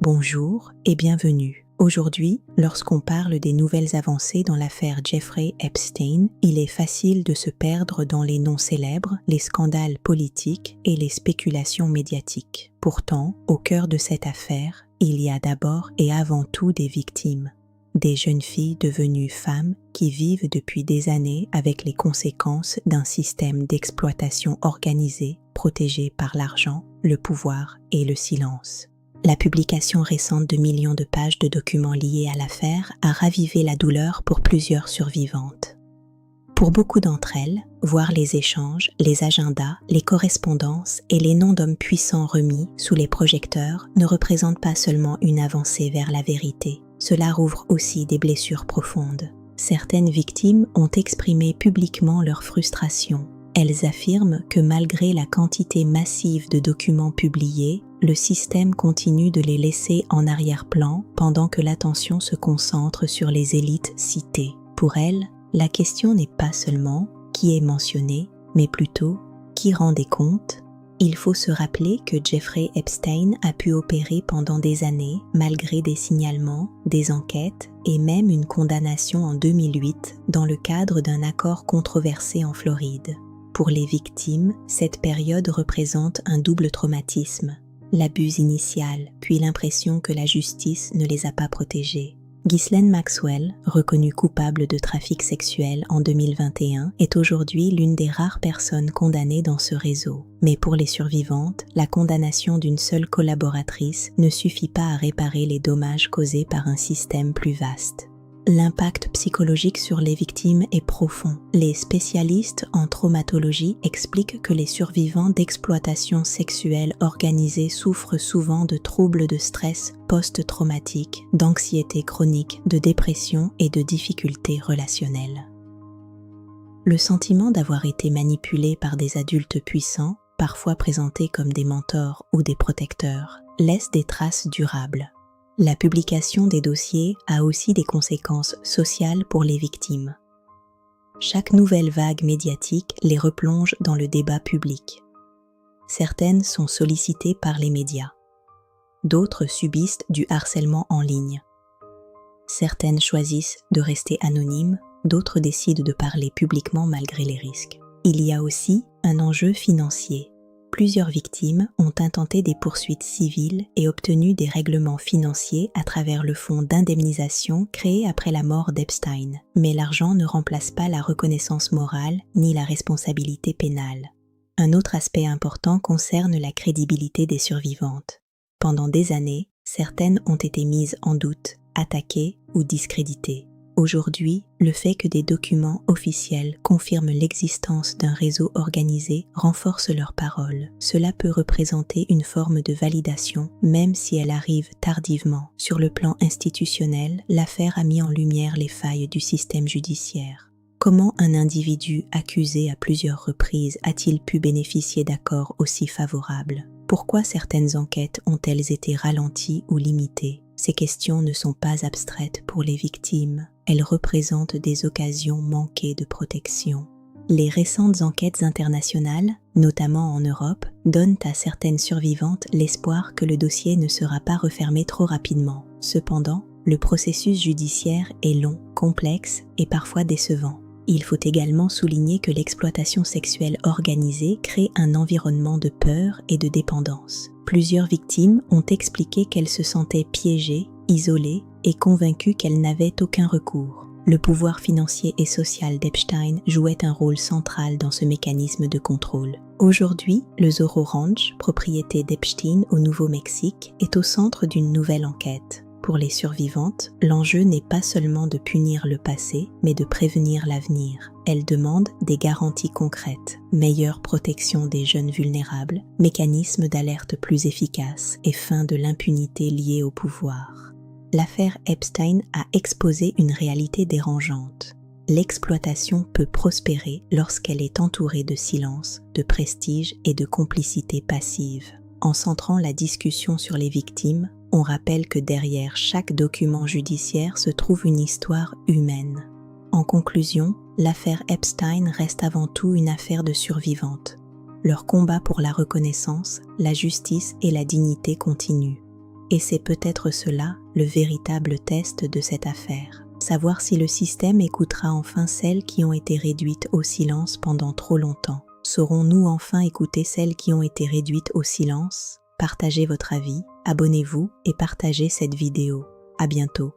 Bonjour et bienvenue. Aujourd'hui, lorsqu'on parle des nouvelles avancées dans l'affaire Jeffrey Epstein, il est facile de se perdre dans les noms célèbres, les scandales politiques et les spéculations médiatiques. Pourtant, au cœur de cette affaire, il y a d'abord et avant tout des victimes. Des jeunes filles devenues femmes qui vivent depuis des années avec les conséquences d'un système d'exploitation organisé, protégé par l'argent, le pouvoir et le silence. La publication récente de millions de pages de documents liés à l'affaire a ravivé la douleur pour plusieurs survivantes. Pour beaucoup d'entre elles, voir les échanges, les agendas, les correspondances et les noms d'hommes puissants remis sous les projecteurs ne représente pas seulement une avancée vers la vérité, cela rouvre aussi des blessures profondes. Certaines victimes ont exprimé publiquement leur frustration. Elles affirment que malgré la quantité massive de documents publiés, le système continue de les laisser en arrière-plan pendant que l'attention se concentre sur les élites citées. Pour elles, la question n'est pas seulement qui est mentionné, mais plutôt qui rend des comptes. Il faut se rappeler que Jeffrey Epstein a pu opérer pendant des années, malgré des signalements, des enquêtes et même une condamnation en 2008 dans le cadre d'un accord controversé en Floride. Pour les victimes, cette période représente un double traumatisme. L'abus initial, puis l'impression que la justice ne les a pas protégées. Ghislaine Maxwell, reconnue coupable de trafic sexuel en 2021, est aujourd'hui l'une des rares personnes condamnées dans ce réseau. Mais pour les survivantes, la condamnation d'une seule collaboratrice ne suffit pas à réparer les dommages causés par un système plus vaste. L'impact psychologique sur les victimes est profond. Les spécialistes en traumatologie expliquent que les survivants d'exploitation sexuelle organisée souffrent souvent de troubles de stress post-traumatique, d'anxiété chronique, de dépression et de difficultés relationnelles. Le sentiment d'avoir été manipulé par des adultes puissants, parfois présentés comme des mentors ou des protecteurs, laisse des traces durables. La publication des dossiers a aussi des conséquences sociales pour les victimes. Chaque nouvelle vague médiatique les replonge dans le débat public. Certaines sont sollicitées par les médias. D'autres subissent du harcèlement en ligne. Certaines choisissent de rester anonymes, d'autres décident de parler publiquement malgré les risques. Il y a aussi un enjeu financier. Plusieurs victimes ont intenté des poursuites civiles et obtenu des règlements financiers à travers le fonds d'indemnisation créé après la mort d'Epstein. Mais l'argent ne remplace pas la reconnaissance morale ni la responsabilité pénale. Un autre aspect important concerne la crédibilité des survivantes. Pendant des années, certaines ont été mises en doute, attaquées ou discréditées. Aujourd'hui, le fait que des documents officiels confirment l'existence d'un réseau organisé renforce leurs paroles. Cela peut représenter une forme de validation, même si elle arrive tardivement. Sur le plan institutionnel, l'affaire a mis en lumière les failles du système judiciaire. Comment un individu accusé à plusieurs reprises a-t-il pu bénéficier d'accords aussi favorables? Pourquoi certaines enquêtes ont-elles été ralenties ou limitées? Ces questions ne sont pas abstraites pour les victimes. Elles représentent des occasions manquées de protection. Les récentes enquêtes internationales, notamment en Europe, donnent à certaines survivantes l'espoir que le dossier ne sera pas refermé trop rapidement. Cependant, le processus judiciaire est long, complexe et parfois décevant. Il faut également souligner que l'exploitation sexuelle organisée crée un environnement de peur et de dépendance. Plusieurs victimes ont expliqué qu'elles se sentaient piégées, isolées et convaincues qu'elles n'avaient aucun recours. Le pouvoir financier et social d'Epstein jouait un rôle central dans ce mécanisme de contrôle. Aujourd'hui, le Zorro Ranch, propriété d'Epstein au Nouveau-Mexique, est au centre d'une nouvelle enquête. Pour les survivantes, l'enjeu n'est pas seulement de punir le passé, mais de prévenir l'avenir. Elles demandent des garanties concrètes, meilleure protection des jeunes vulnérables, mécanismes d'alerte plus efficaces et fin de l'impunité liée au pouvoir. L'affaire Epstein a exposé une réalité dérangeante. L'exploitation peut prospérer lorsqu'elle est entourée de silence, de prestige et de complicité passive. En centrant la discussion sur les victimes, on rappelle que derrière chaque document judiciaire se trouve une histoire humaine. En conclusion, l'affaire Epstein reste avant tout une affaire de survivantes. Leur combat pour la reconnaissance, la justice et la dignité continuent. Et c'est peut-être cela le véritable test de cette affaire. Savoir si le système écoutera enfin celles qui ont été réduites au silence pendant trop longtemps. Saurons-nous enfin écouter celles qui ont été réduites au silence? Partagez votre avis, abonnez-vous et partagez cette vidéo. À bientôt.